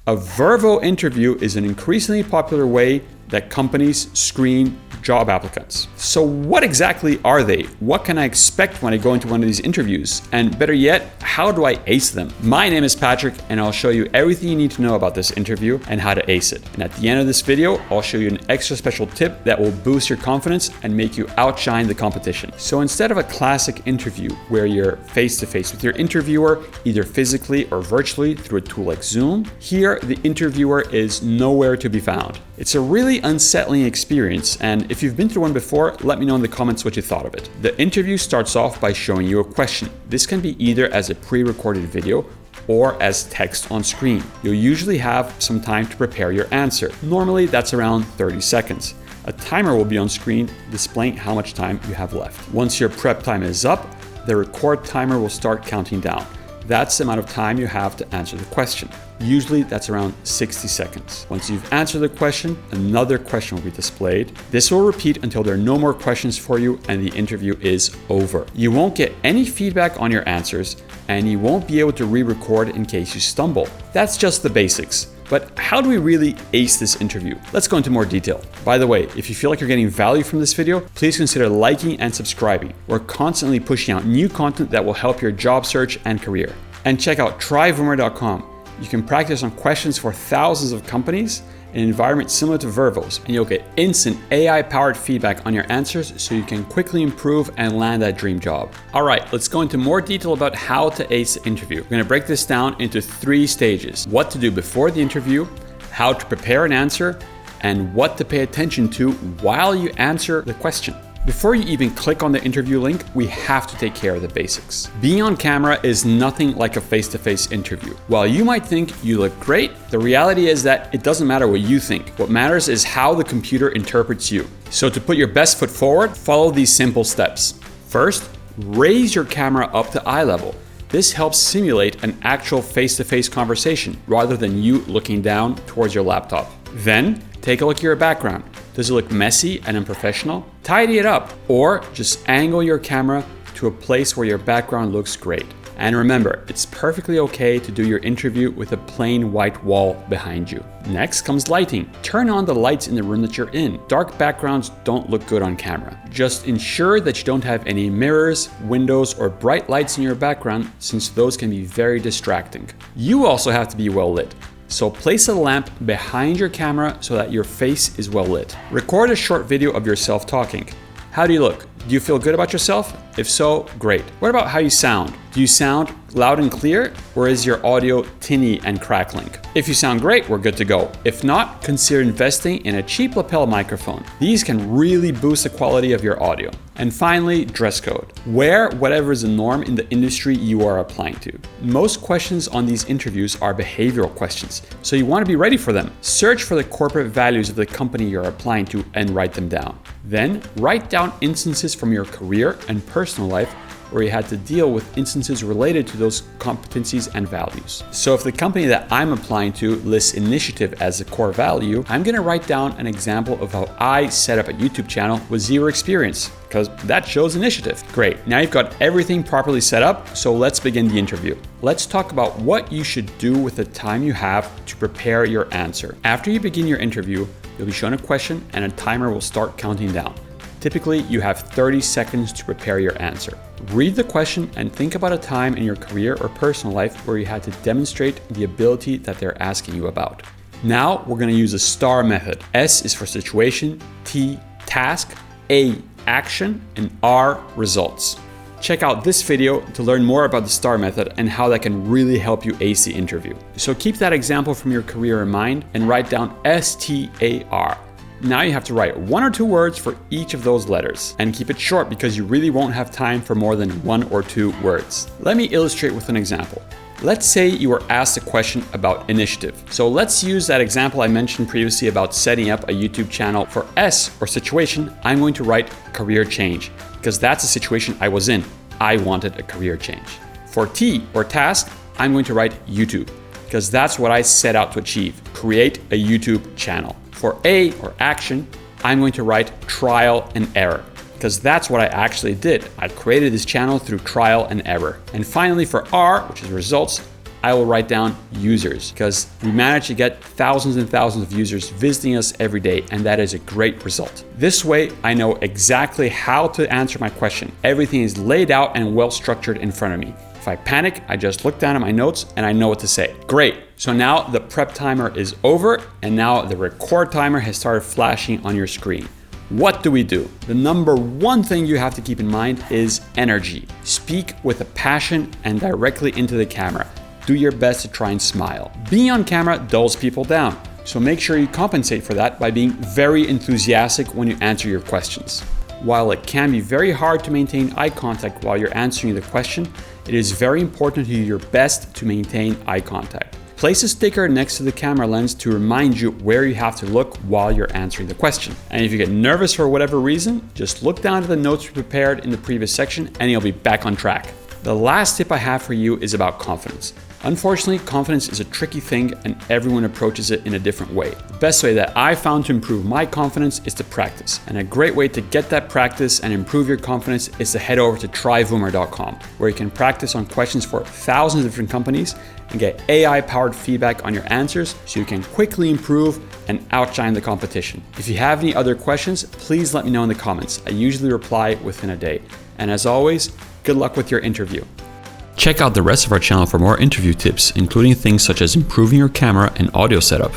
A Vervoe interview is an increasingly popular way that companies screen job applicants. So what exactly are they? What can I expect when I go into one of these interviews? And better yet, how do I ace them? My name is Patrick, and I'll show you everything you need to know about this interview and how to ace it. And at the end of this video, I'll show you an extra special tip that will boost your confidence and make you outshine the competition. So instead of a classic interview where you're face-to-face with your interviewer, either physically or virtually through a tool like Zoom, here the interviewer is nowhere to be found. It's a really unsettling experience, and if you've been through one before, let me know in the comments what you thought of it. The interview starts off by showing you a question. This can be either as a pre-recorded video or as text on screen. You'll usually have some time to prepare your answer. Normally that's around 30 seconds. A timer will be on screen displaying how much time you have left. Once your prep time is up, the record timer will start counting down. That's the amount of time you have to answer the question. Usually that's around 60 seconds. Once you've answered the question, another question will be displayed. This will repeat until there are no more questions for you and the interview is over. You won't get any feedback on your answers, and you won't be able to re-record in case you stumble. That's just the basics. But how do we really ace this interview? Let's go into more detail. By the way, if you feel like you're getting value from this video, please consider liking and subscribing. We're constantly pushing out new content that will help your job search and career. And check out tryvoomer.com. You can practice on questions for thousands of companies in an environment similar to Vervoe's, and you'll get instant AI-powered feedback on your answers so you can quickly improve and land that dream job. All right, let's go into more detail about how to ace the interview. We're gonna break this down into 3 stages: what to do before the interview, how to prepare an answer, and what to pay attention to while you answer the question. Before you even click on the interview link, we have to take care of the basics. Being on camera is nothing like a face-to-face interview. While you might think you look great, the reality is that it doesn't matter what you think. What matters is how the computer interprets you. So to put your best foot forward, follow these simple steps. First, raise your camera up to eye level. This helps simulate an actual face-to-face conversation rather than you looking down towards your laptop. Then, take a look at your background. Does it look messy and unprofessional? Tidy it up, or just angle your camera to a place where your background looks great. And remember, it's perfectly okay to do your interview with a plain white wall behind you. Next comes lighting. Turn on the lights in the room that you're in. Dark backgrounds don't look good on camera. Just ensure that you don't have any mirrors, windows, or bright lights in your background, since those can be very distracting. You also have to be well lit. So place a lamp behind your camera so that your face is well lit. Record a short video of yourself talking. How do you look? Do you feel good about yourself? If so, great. What about how you sound? Do you sound loud and clear, or is your audio tinny and crackling? If you sound great, we're good to go. If not, consider investing in a cheap lapel microphone. These can really boost the quality of your audio. And finally, dress code. Wear whatever is the norm in the industry you are applying to. Most questions on these interviews are behavioral questions, so you want to be ready for them. Search for the corporate values of the company you're applying to and write them down. Then, write down instances from your career and personal life where you had to deal with instances related to those competencies and values. So if the company that I'm applying to lists initiative as a core value, I'm gonna write down an example of how I set up a YouTube channel with 0 experience, because that shows initiative. Great, now you've got everything properly set up, so let's begin the interview. Let's talk about what you should do with the time you have to prepare your answer. After you begin your interview, you'll be shown a question and a timer will start counting down. Typically, you have 30 seconds to prepare your answer. Read the question and think about a time in your career or personal life where you had to demonstrate the ability that they're asking you about. Now, we're going to use a STAR method. S is for situation, T, task, A, action, and R, results. Check out this video to learn more about the STAR method and how that can really help you ace the interview. So keep that example from your career in mind and write down STAR. Now you have to write 1 or 2 words for each of those letters, and keep it short because you really won't have time for more than 1 or 2 words. Let me illustrate with an example. Let's say you were asked a question about initiative. So let's use that example I mentioned previously about setting up a YouTube channel. For S, or situation, I'm going to write career change, because that's a situation I was in. I wanted a career change. For T, or task, I'm going to write YouTube, because that's what I set out to achieve, create a YouTube channel. For A, or action, I'm going to write trial and error, because that's what I actually did. I created this channel through trial and error. And finally, for R, which is results, I will write down users, because we manage to get thousands and thousands of users visiting us every day, and that is a great result. This way, I know exactly how to answer my question. Everything is laid out and well structured in front of me. If I panic, I just look down at my notes and I know what to say. Great. So now the prep timer is over, and now the record timer has started flashing on your screen. What do we do? The number one thing you have to keep in mind is energy. Speak with a passion and directly into the camera. Do your best to try and smile. Being on camera dulls people down, so make sure you compensate for that by being very enthusiastic when you answer your questions. While it can be very hard to maintain eye contact while you're answering the question, it is very important to do your best to maintain eye contact. Place a sticker next to the camera lens to remind you where you have to look while you're answering the question. And if you get nervous for whatever reason, just look down at the notes you prepared in the previous section and you'll be back on track. The last tip I have for you is about confidence. Unfortunately, confidence is a tricky thing and everyone approaches it in a different way. The best way that I found to improve my confidence is to practice. And a great way to get that practice and improve your confidence is to head over to tryvoomer.com, where you can practice on questions for thousands of different companies and get AI-powered feedback on your answers so you can quickly improve and outshine the competition. If you have any other questions, please let me know in the comments. I usually reply within a day. And as always, good luck with your interview. Check out the rest of our channel for more interview tips, including things such as improving your camera and audio setup.